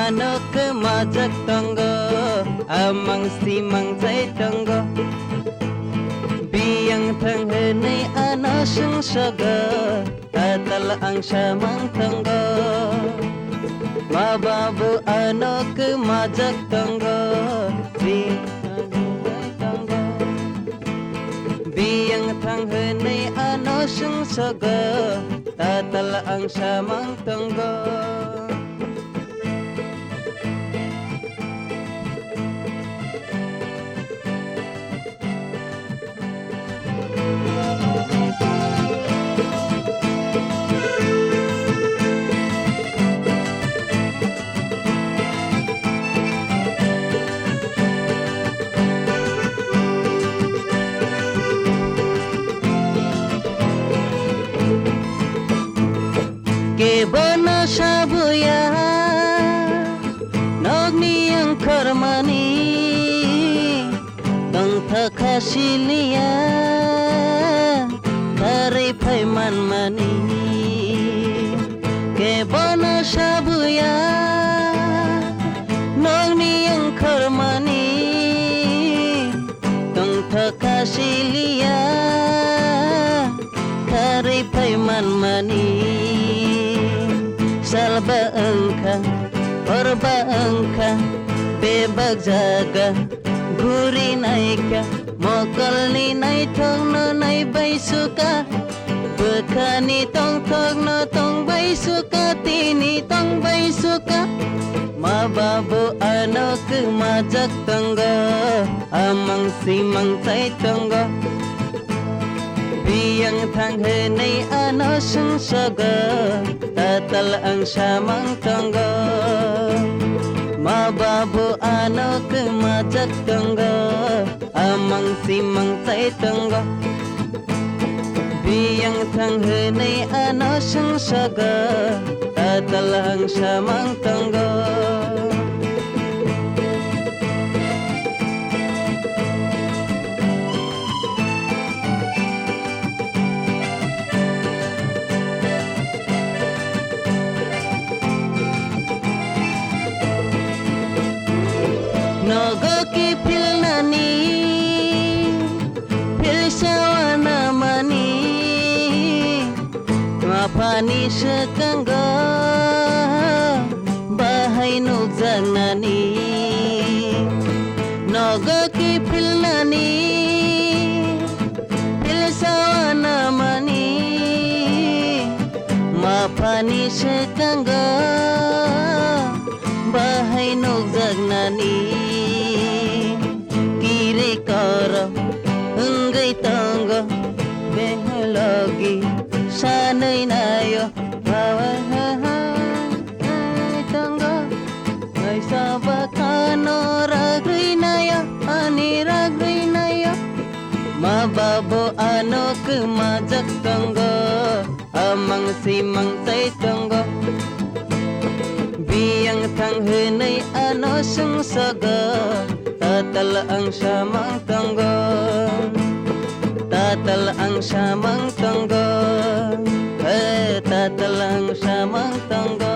ano kemajak tangga amang simang zai tangga biang thang henai ana sung saga tatal ang samang tangga mababu ano kemajak tangga biang thang henai ano sung saga tatal ang samang tangga ke bana sabuya nogni ang karmani tang thakasilia tare phai manmani ke bana sabuya nogni ang karmani tang thakasilia tare phai manmani salba angka orba angka bebak jaga guri naika mokal ni nai thong no nai bai suka bekani tong thong no tong bai suka tini tong bai suka mababu ano kemajak tangga amang simang tai tangga biang thang henai ano sung saga tatal ang samang tangga mababu ano kemajak tangga amang simang tai tangga biang thang henai ano sung saga tatal ang samang tangga nogo ki pilnani pilsawana mani mapani sekangga bahai nukjanani nogo ki pilnani pilsawana mani mapani sekangga bahai nukjanani kara enggai tangga behlagi sanai nayo bawa tangga ai sabakano ragri nayo ani ragri nayo mababo ano kemajak tangga amang simang tai tangga biang thang henai ano sung saga tatal ang samang tangga tatal ang samang tangga tatal ang samang tangga